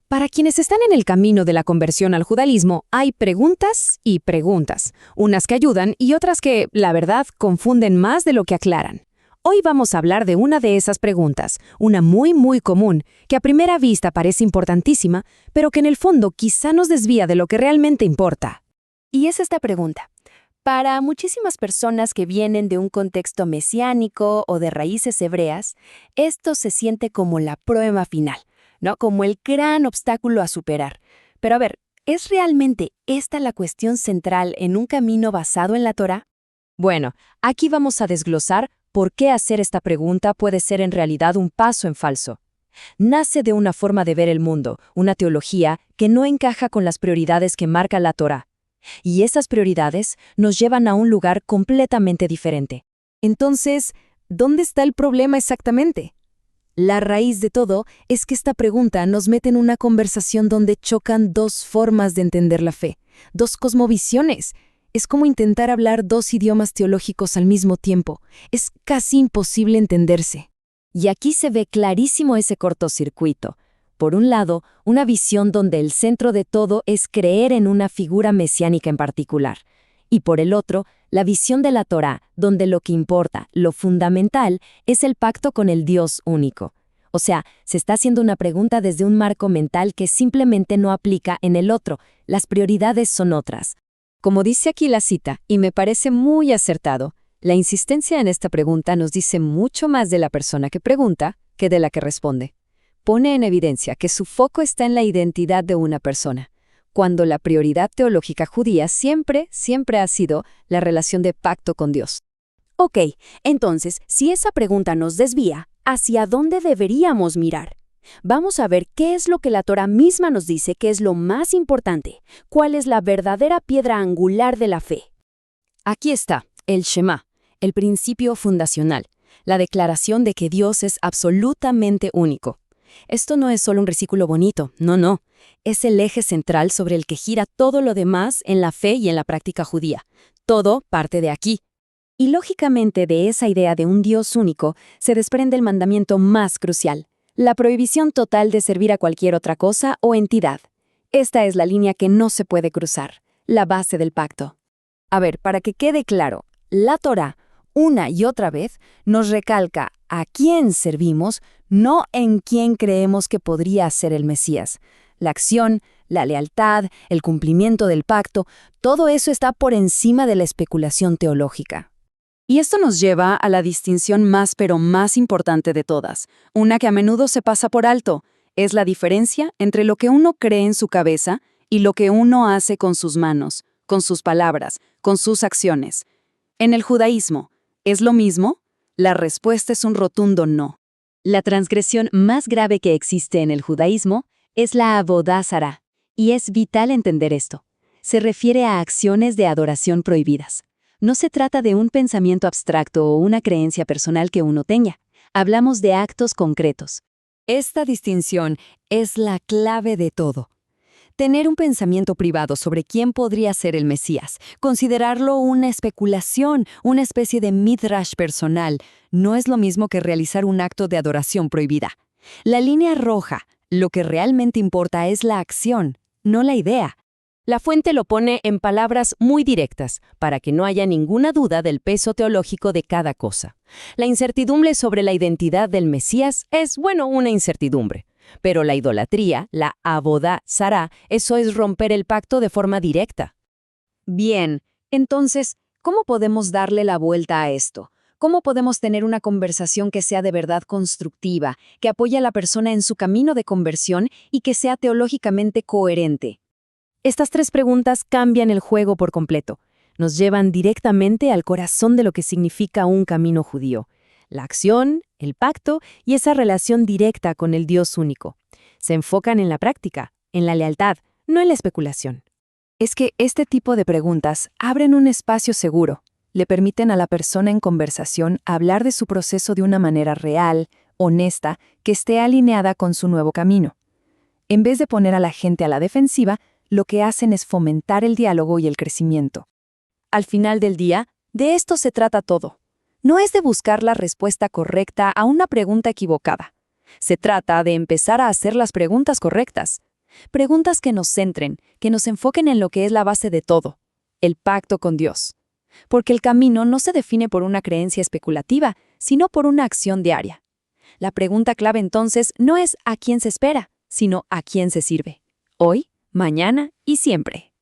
Para quienes están en el camino de la conversión al judaísmo, hay preguntas y preguntas, unas que ayudan y otras que, la verdad, confunden más de lo que aclaran. Hoy vamos a hablar de una de esas preguntas, una muy común, que a primera vista parece importantísima, pero que en el fondo quizá nos desvía de lo que realmente importa. Y es esta pregunta. Para muchísimas personas que vienen de un contexto mesiánico o de raíces hebreas, esto se siente como la prueba final, ¿no? Como el gran obstáculo a superar. Pero a ver, ¿es realmente esta la cuestión central en un camino basado en la Torá? Bueno, aquí vamos a desglosar por qué hacer esta pregunta puede ser en realidad un paso en falso. Nace de una forma de ver el mundo, una teología que no encaja con las prioridades que marca la Torá. Y esas prioridades nos llevan a un lugar completamente diferente. Entonces, ¿dónde está el problema exactamente? La raíz de todo es que esta pregunta nos mete en una conversación donde chocan dos formas de entender la fe, dos cosmovisiones. Es como intentar hablar dos idiomas teológicos al mismo tiempo. Es casi imposible entenderse. Y aquí se ve clarísimo ese cortocircuito. Por un lado, una visión donde el centro de todo es creer en una figura mesiánica en particular. Y por el otro, la visión de la Torá, donde lo que importa, lo fundamental, es el pacto con el Dios único. O sea, se está haciendo una pregunta desde un marco mental que simplemente no aplica en el otro. Las prioridades son otras. Como dice aquí la cita, y me parece muy acertado, la insistencia en esta pregunta nos dice mucho más de la persona que pregunta que de la que responde. Pone en evidencia que su foco está en la identidad de una persona, cuando la prioridad teológica judía siempre ha sido la relación de pacto con Dios. Ok, entonces, si esa pregunta nos desvía, ¿hacia dónde deberíamos mirar? Vamos a ver qué es lo que la Torá misma nos dice que es lo más importante, cuál es la verdadera piedra angular de la fe. Aquí está, el Shema, el principio fundacional, la declaración de que Dios es absolutamente único. Esto no es solo un versículo bonito, no. Es el eje central sobre el que gira todo lo demás en la fe y en la práctica judía. Todo parte de aquí. Y lógicamente de esa idea de un Dios único se desprende el mandamiento más crucial, la prohibición total de servir a cualquier otra cosa o entidad. Esta es la línea que no se puede cruzar, la base del pacto. A ver, para que quede claro, la Torá, una y otra vez, nos recalca a quién servimos, no en quién creemos que podría ser el Mesías. La acción, la lealtad, el cumplimiento del pacto, todo eso está por encima de la especulación teológica. Y esto nos lleva a la distinción más importante de todas, una que a menudo se pasa por alto, es la diferencia entre lo que uno cree en su cabeza y lo que uno hace con sus manos, con sus palabras, con sus acciones. En el judaísmo, ¿es lo mismo? La respuesta es un rotundo no. La transgresión más grave que existe en el judaísmo es la Avodá Zará, y es vital entender esto. Se refiere a acciones de adoración prohibidas. No se trata de un pensamiento abstracto o una creencia personal que uno tenga. Hablamos de actos concretos. Esta distinción es la clave de todo. Tener un pensamiento privado sobre quién podría ser el Mesías, considerarlo una especulación, una especie de midrash personal, no es lo mismo que realizar un acto de adoración prohibida. La línea roja, lo que realmente importa es la acción, no la idea. La fuente lo pone en palabras muy directas, para que no haya ninguna duda del peso teológico de cada cosa. La incertidumbre sobre la identidad del Mesías es, una incertidumbre. Pero la idolatría, la Avodá Zará, eso es romper el pacto de forma directa. Bien, entonces, ¿cómo podemos darle la vuelta a esto? ¿Cómo podemos tener una conversación que sea de verdad constructiva, que apoye a la persona en su camino de conversión y que sea teológicamente coherente? Estas tres preguntas cambian el juego por completo. Nos llevan directamente al corazón de lo que significa un camino judío. La acción, el pacto y esa relación directa con el Dios único. Se enfocan en la práctica, en la lealtad, no en la especulación. Es que este tipo de preguntas abren un espacio seguro, le permiten a la persona en conversación hablar de su proceso de una manera real, honesta, que esté alineada con su nuevo camino. En vez de poner a la gente a la defensiva, lo que hacen es fomentar el diálogo y el crecimiento. Al final del día, de esto se trata todo. No es de buscar la respuesta correcta a una pregunta equivocada. Se trata de empezar a hacer las preguntas correctas. Preguntas que nos centren, que nos enfoquen en lo que es la base de todo, el pacto con Dios. Porque el camino no se define por una creencia especulativa, sino por una acción diaria. La pregunta clave entonces no es a quién se espera, sino a quién se sirve. Hoy, mañana y siempre.